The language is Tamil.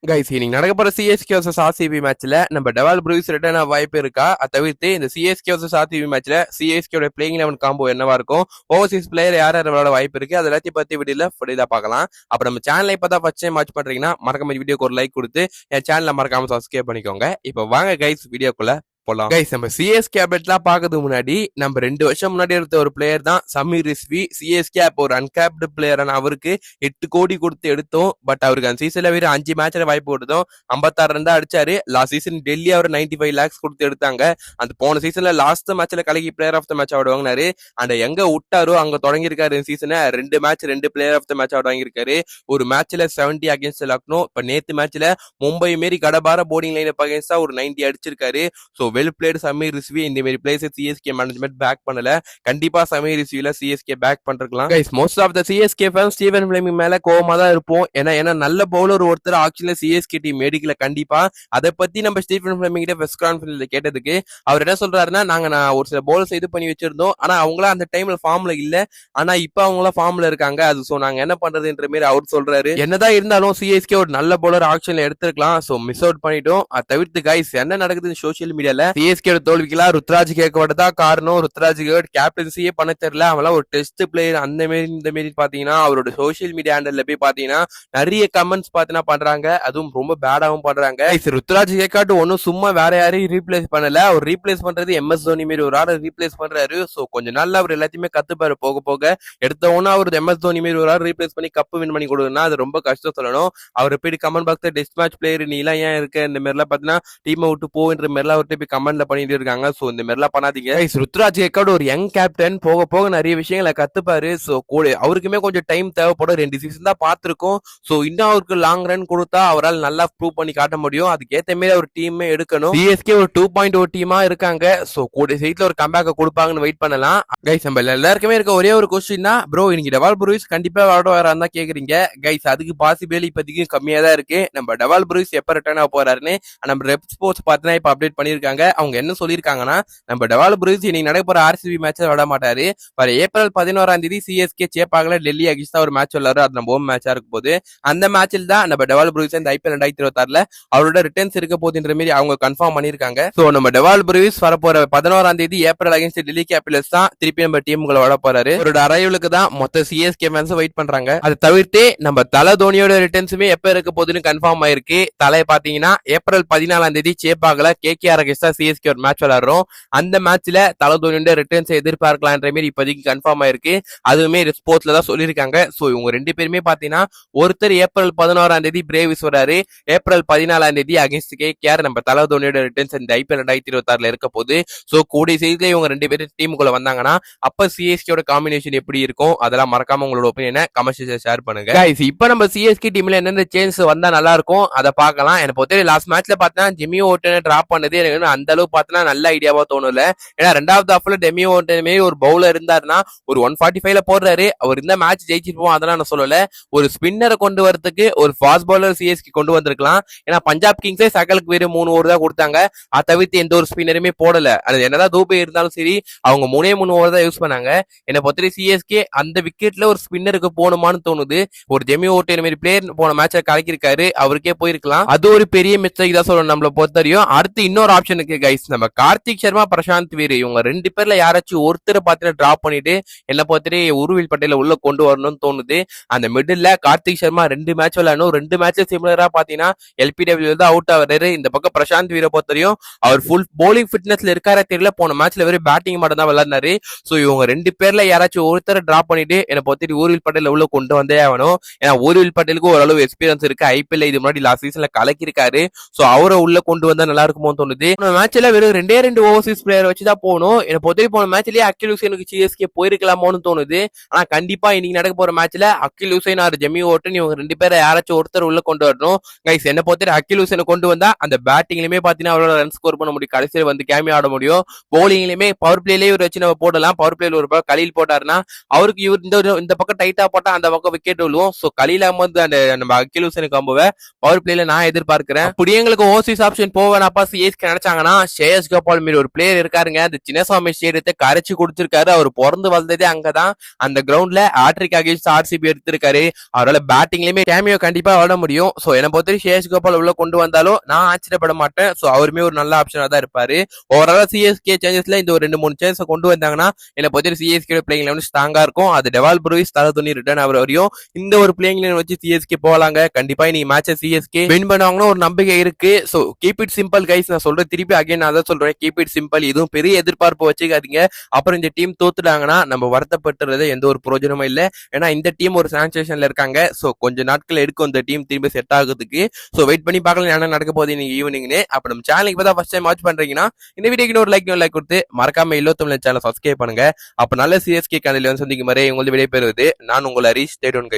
கைஸ் இன்னைக்கு நடக்க போற சிஎஸ்கே vs ஆர்சிபி மேட்ச்ல நம்ம டெவால் ப்ரூஸ் ரிட்டர்ன் வாய்ப்பு இருக்கா? அதை தவிர்த்து இந்த சிஎஸ்கே vs ஆர்சிபி மேட்ச்ல சிஎஸ்கே பிளேயிங் 11 காம்போ என்னவா இருக்கும், ஓவர்சீஸ் பிளேயர் யார் யார் விளையாட வாய்ப்பு இருக்கு, அது எல்லாத்தையும் பத்தி வீடியோல பார்க்கலாம். அப்ப நம்ம சேனலை இப்பதான் ஃபர்ஸ்ட் டைம் வாட்ச் பண்றீங்கன்னா மறக்காம வீடியோக்கு ஒரு லைக் கொடுத்து என் சேனலை மறக்காம சப்ஸ்கிரைப் பண்ணிக்கோங்க. இப்போ வாங்க கைஸ் வீடியோக்குள்ள போலாம். கைஸ் நம்ம சிஎஸ்கே அப்டேட்லாம் பார்க்கறதுக்கு முன்னாடி நம்ம 2 வருஷம் முன்னாடி எடுத்த ஒரு பிளேயர் தான் சமீர் ரிஸ்வி. சிஎஸ்கே அப்போ ஒரு அன்கேப்டு பிளேயரான அவருக்கு 8 கோடி கொடுத்து எடுத்தோம். பட் அவருக்கு அந்த சீசன்ல வெறும் 5 மேட்ச்ல வாய்ப்பு கொடுத்தோம். 56 ரன் தான் அடிச்சாரு. லாஸ்ட் சீசன் டெல்லி அவர் 95 lakhs கொடுத்து எடுத்தாங்க. அந்த போன சீசன்ல லாஸ்ட் மேட்ச்ல கலக்கி player of the match award வாங்கினாரு. அண்ட் எங்க விட்டாரோ அங்க தொடங்கியிருக்காரு சீசனை. 2 match 2 player of the match award வாங்கியிருக்காரு. ஒரு மேட்ச்ல 70 அகேன்ஸ்ட் லக்னோ. இப்ப நேத்து மேட்ச்ல மும்பை மாரி கடபார போர்டிங் லைன் அகேன்ஸ்டா ஒரு 90 அடிச்சிருக்காரு. So well played Sameer Rizvi. இந்த மாதிரி பிளேஸ் சிஎஸ்கே மேனேஜ்மெண்ட் பேக் பண்ணல. கண்டிப்பா சமீர் ரிஸ்வில சிஎஸ்கே பேக் பண்றலாம். Guys most of the CSK fans Stephen Fleming மேல கோவமா தான் இருப்போம். ஏன்னா நல்ல பவுலர் ஒருத்தர் ஆக்சுவலா சிஎஸ்கே டீம் எடுக்கல. கண்டிப்பா அதை பத்தி நம்ம ஸ்டீவன் பிளேமிங் கிட்ட பிரஸ் கான்ஃபரன்ஸ்ல கேட்டதுக்கு அவர் என்ன சொல்றாருன்னா, நான் ஒரு சில பவுலர்ஸ் இது பண்ணி வச்சிருந்தோம். ஆனா அவங்களா அந்த டைம்ல ஃபார்ம்ல இல்ல. ஆனா இப்ப அவங்களா ஃபார்ம்ல இருக்காங்க. அது சோ நாங்க என்ன பண்றதுன்ற மாதிரி அவர் சொல்றாரு. என்னதான் இருந்தாலும் சிஎஸ்கே ஒரு நல்ல பவுலர் ஆக்ஷன்ல எடுத்திருக்கலாம். சோ மிஸ் அவுட் பண்ணிட்டோம். அதை தவிர்த்து கைஸ் என்ன நடக்குது சோசியல் மீடியால, சிஎஸ்கே தோல்விக்கலாம் ருத்ராஜ் கேட்கப்பட்டதான் காரணம். ருத்ராஜ் கேப்டன்சியே பண்ண தெரியல. அவெல்லாம் ஒரு டெஸ்ட் பிளேயர் அந்த மாரி இந்த மாரி பாத்தீங்கன்னா அவரோட சோசியல் மீடியா ஹேண்டல்ல போய் பாத்தீங்கன்னா நிறைய கமெண்ட்ஸ் பாத்தீங்கன்னா பண்றாங்க. அதுவும் ரொம்ப பேடாவும் பண்றாங்க. ருத்ராஜ் கேட்காட்டு ஒன்னும் சும்மா வேற யாரையும் ரீப்ளேஸ் பண்ணல. அவர் ரீப்ளேஸ் பண்றது எம்எஸ் தோனி மாரி ஒரு ஆள் ரீப்ளேஸ் பண்றாரு. சோ கொஞ்ச நாள்ல அவர் எல்லாத்தையுமே கத்துப்பாரு. போக போக எடுத்த ஒன்னு அவர் எம்எஸ் தோனி மாரி ஒரு ஆள் ரீப்ளேஸ் பண்ணி கப்பு வின் பண்ணி கொடுக்குன்னா அது ரொம்ப கஷ்டம் சொல்லணும். அவர் போய் கமெண்ட் பாக்ஸ்ல டெஸ்ட் மேட்ச் பிளேயர் நீ எல்லாம் ஏன் இருக்க, இந்த மாதிரி எல்லாம் பாத்தீங்கன்னா டீமை விட்டு போன்ற மாதிரி எல்லாம் அவர்கிட்ட போய் கமெண்ட்ல பண்ணிட்டு இருக்காங்க. சோ இந்த மாதிரி எல்லாம் பண்ணாதீங்க. ருத்ராஜ் கேக்காடு ஒரு யங் கேப்டன். போக போக நிறைய விஷயங்களை கத்துப்பாரு. சோ கூட அவருக்குமே கொஞ்சம் டைம் தேவைப்படும். 2 சீசன் தான் பார்த்திருக்கோம். சோ இன்னும் அவருக்கு லாங் ரன் கொடுத்தா அவரால் நல்லா ப்ரூவ் பண்ணி காட்ட முடியும். அதுக்கு ஏத்த மாதிரி அவர் டீமே எடுக்கணும். சிஎஸ்கே ஒரு 2.0 டீமா இருக்காங்க. சோ கூட சைட்ல ஒரு கம்பேக்க கொடுப்பாங்கன்னு வெயிட் பண்ணலாம். கைஸ் நம்ம எல்லாருக்குமே இருக்க ஒரே ஒரு கொஸ்டின் தான், ப்ரோ இன்னைக்கு டெவால் ப்ரூஸ் கண்டிப்பா விளையாட வரான்னு தான் கேக்குறீங்க. கைஸ் அதுக்கு பாசிபிள் இப்போதைக்கு கம்மியா தான் இருக்கு. நம்ம டெவால் ப்ரூஸ் எப்ப ரிட்டர்ன் ஆக போறாருன்னு நம்ம ரெப் ஸ்போர்ட்ஸ் பார்த்தா இப்ப அப்டேட் பண்ணிருக்காங்க. அவங்க என்ன சொல்லியிருக்காங்கன்னா, நம்ம டெவால் ப்ரூஸ் இன்னைக்கு நடக்கிற ஆர்சிபி மேட்ச் விட மாட்டாரு. வர ஏப்ரல் 11 சிஎஸ்கே சேப்பாகல டெல்லி அகிஸ்டா ஒரு மேட்ச் விளையாரு. அது நம்ம ஹோம் மேட்சா இருக்க போது அந்த மேட்சில் தான் நம்ம டெவால் ப்ரூஸ் இந்த ஐபிஎல் 2026 அவரோட ரிட்டர்ன்ஸ் இருக்க போதுன்ற மாதிரி அவங்க கன்ஃபார்ம் பண்ணிருக்காங்க. சோ நம்ம டெவால் ப்ரூஸ் வரப்போற 11 ஏப்ரல் அகைன்ஸ்ட் டெல்லி கேபிட்டல்ஸ் தான் திருப்பி நம்ம டீமுகளை விட போறாரு. அவரோட அரைவலுக்கு தான் மொத்த சிஎஸ்கே ஃபேன்ஸ் வெயிட் பண்றாங்க. அதை தவிர்த்து நம்ம தல தோனியோட ரிட்டர்ன்ஸுமே எப்ப இருக்க போதுன்னு கன்ஃபார்ம் ஆயிருக்கு. தலை பாத்தீங்கன்னா ஏப்ரல் 14 சேப்பாகல கேகேஆர் அகைன்ஸ்டா சிஎஸ்கே ஒரு மேட்ச் விளையாடுறோம். அந்த மேட்ச்ல தல தோனியோட ரிட்டர்ன்ஸ் எதிர்பார்க்கலான்ற மாதிரி இப்போதைக்கு கன்ஃபார்ம் ஆயிருக்கு. அதுவுமே ஸ்போர்ட்ஸ்ல தான் சொல்லியிருக்காங்க. சோ இவங்க 2 பேருமே பாத்தீங்கன்னா ஒருத்தர் ஏப்ரல் 11 பிரேவிஸ் வராரு. ஏப்ரல் 14 அகைன்ஸ்ட் கேகேஆர் நம்ம தல தோனியோட ரிட்டர்ன்ஸ் இந்த ஐபிஎல் 2026 இருக்க போது. சோ கூடிய செய்தியில இவங்க 2 பேரும் டீமுக்குள்ள வந்தாங்கன்னா அப்ப சிஎஸ்கேயோட காம்பினேஷன் எப்படி இருக்கும் அதெல்லாம் மறக்காம உங்களோட ஒப்பீனியனை கமெண்ட் ஷேர் பண்ணுங்க. கைஸ் இப்போ நம்ம சிஎஸ்கே டீம்ல என்னென்ன சேஞ்ச் வந்தா நல்லா இருக்கும் அதை பார்க்கலாம். எனக்கு பொறுத்த லாஸ்ட் மேட்ச்ல பார்த்தீங்கன்னா ஜிம்மி ஓட்டனை டிராப் பண்ணது எனக்கு அந்த அளவுக்கு பார்த்தீங்கன்னா நல்ல ஐடியாவா தோணல. ஏன்னா 2வது ஹாஃப்ல டெமி ஓட்டனே ஒரு பவுலர் இருந்தாருன்னா ஒரு 145ல போடுறாரு. அவர் இந்த மேட்ச் ஜெயிச்சிருப்போம் அதெல்லாம் நான் சொல்லல. ஒரு ஸ்பின்னரை கொண்டு வரதுக்கு ஒரு ஃபாஸ்ட் பவுலர் சிஎஸ்கே கொண்டு வந்திருக்கலாம். ஏன்னா பஞ்சாப் கிங்ஸே சகலுக்கு வெறும் 3 ஓவர் தான் கொடுத்தாங்க. அதை தவிர்த்து எந்த ஒரு ஸ்பின்னருமே போடல. அது என்னதான் தூபை இருந்தாலும் சரி அவங்க 3 ஓவர் தான் யூஸ் பண்ணாங்க. என்னை பொறுத்த சிஎஸ்கே அந்த விக்கெட்ல ஒரு ஸ்பின்னருக்கு போகணுமான்னு தோணுது. ஒரு ஜெமி ஓட்டன் மாதிரி பிளேயர் போன மேட்சை கலக்கிருக்காரு. அவருக்கே போயிருக்கலாம். அது ஒரு பெரிய மிஸ்டேக் தான் சொல்லணும் நம்மள பொறுத்தவரையும். அடுத்து இன்னொரு ஆப்ஷன் இருக்கு கைஸ். நம்ம கார்த்திக் சர்மா பிரசாந்த் வீர் இவங்க 2 பேர்ல யாராச்சும் ஒருத்தரை பார்த்தீங்கன்னா டிராப் பண்ணிட்டு என்ன பொறுத்தவரை உருவில் பட்டேல உள்ள கொண்டு வரணும்னு தோணுது. அந்த மிடில் கார்த்திக் சர்மா 2 மேட்ச் விளையாடணும். 2 மேட்ச்ல சிமிலரா பாத்தீங்கன்னா எல்பிடபிள்யூ தான் அவுட் ஆகிறாரு. இந்த பக்கம் பிரசாந்த் வீரை பொறுத்தவரையும் அவர் ஃபுல் போலிங் ஃபிட்னஸ்ல இருக்காரே தெரியல. போன மேட்ச்ல வெறும் பேட்டிங் மட்டும் தான் விளையாடினாரு. சோ இவங்க 2 பேர்ல யாராச்சும் ஒருத்தரை டிராப் பண்ணிட்டு என்ன பொறுத்தவரை ஊர்வில் பட்டேல உள்ள கொண்டு வந்தே ஆகணும். ஏன்னா ஊர்வில் பட்டேலுக்கு ஓரளவு எக்ஸ்பீரியன்ஸ் இருக்கு. ஐபிஎல் இது முன்னாடி லாஸ்ட் சீசன்ல கலக்கிருக்காரு. சோ அவரை உள்ள கொண்டு வந்தா நல்லா இருக்குமோ தோணுது. மேட்ச்ல வெறும் 2 ஓவர்சீஸ் பிளேயர் வச்சுதான் போகணும். என்ன பொறுத்தவரை போன மேட்ச்லயே அகில் ஹுசைனுக்கு சிஎஸ்கே போயிருக்கலாமோன்னு தோணுது. ஆனா கண்டிப்பா இன்னைக்கு நடக்க போற மேட்ச்ல அகில் ஹுசைன் ஆர் ஜெமி ஓட்டன் இவங்க 2 பேரை யாராச்சும் ஒருத்தர் உள்ள கொண்டு வரணும். கைஸ் என்ன பொறுத்தவரை அகில் ஹுசைனை கொண்டு வந்தா அந்த பேட்டிங்லயுமே பாத்தீங்கன்னா அவரோட ரன் ஸ்கோர் பண்ண முடியும். கடைசியில் வந்து கேமியா ஆட முடியும். பவுலிங்லயுமே பவர் பிளேலயே ஒரு வச்சு நம்ம போடலாம். பவர் பிளேல ஒரு கலீல் போட்டாருன்னா அவருக்கு இவர் இந்த பக்கம் டைட்டா போட்டா அந்த பக்கம் விக்கெட் விழுவும். சோ கலீல் அஹமது அந்த நம்ம அகில் ஹுசைனுக்கு காம்போவை பவர் பிளேல நான் எதிர்பார்க்கிறேன். அப்படி எங்களுக்கு ஓவர்சீஸ் ஆப்ஷன் போவேனாப்பா சிஎஸ்கே நினைச்சாங்கன்னா ஆனா ஷேயஸ் கோபால் மீது ஒரு பிளேயர் இருக்காருங்க, அந்த சின்னசாமி ஸ்டேடியத்தை கரைச்சு குடிச்சிருக்காரு. அவர் பிறந்து வளர்ந்ததே அங்கதான். அந்த கிரவுண்ட்ல ஹாட்ரிக் அகைன்ஸ்ட் ஆர்சிபி எடுத்திருக்காரு. அவரால் பேட்டிங்லயுமே கேமியோ கண்டிப்பா விட முடியும். சோ என்ன பொறுத்தவரை ஷேயஸ் கோபால் உள்ள கொண்டு வந்தாலும் நான் ஆச்சரியப்பட மாட்டேன். சோ அவருமே ஒரு நல்ல ஆப்ஷனா தான் இருப்பாரு. ஓவராலா சிஎஸ்கே சேஞ்சஸ்ல இந்த ஒரு 2-3 சேஞ்சஸ் கொண்டு வந்தாங்கன்னா என்ன பொறுத்தவரை சிஎஸ்கே பிளேயிங் லெவன் ஸ்ட்ராங்கா இருக்கும். அது டெவால் ப்ரூயிஸ் தலை துணி ரிட்டர்ன் ஆகிற வரையும் இந்த ஒரு பிளேயிங் லெவன் வச்சு சிஎஸ்கே போகலாங்க. கண்டிப்பா நீ மேட்சை சிஎஸ்கே வின் பண்ணுவாங்கன்னு ஒரு நம்பிக்கை இருக்கு. So keep it simple guys. நான் சொல்றேன் திருப்பி அகைன் நான் தான் சொல்றேன், கீப் இட் சிம்பிள். இதுவும் பெரிய எதிர்பார்ப்பு வச்சுக்காதீங்க. அப்புறம் இந்த டீம் தோத்துட்டாங்கன்னா நம்ம வருத்தப்பட்டுறது எந்த ஒரு பிரயோஜனமும் இல்லை. ஏன்னா இந்த டீம் ஒரு சான்சேஷன்ல இருக்காங்க. சோ கொஞ்சம் நாட்கள் எடுக்கும் இந்த டீம் திரும்பி செட் ஆகுறதுக்கு. சோ வெயிட் பண்ணி பார்க்கலாம் என்ன நடக்க போகுது இன்னைக்கு ஈவினிங்னு. அப்ப நம்ம சேனலுக்கு தான் ஃபர்ஸ்ட் டைம் வாட்ச் பண்றீங்கன்னா இந்த வீடியோக்கு ஒரு லைக் கொடுத்து மறக்காம இல்லோத்தமிழ் சேனல் சப்ஸ்கிரைப் பண்ணுங்க. அப்ப நல்ல சிஎஸ்கே கதையில வந்து சந்திக்கும் வரை உங்களது விடைபெறுவது நான் உங்கள் ஹரிஷ். Stay tuned guys.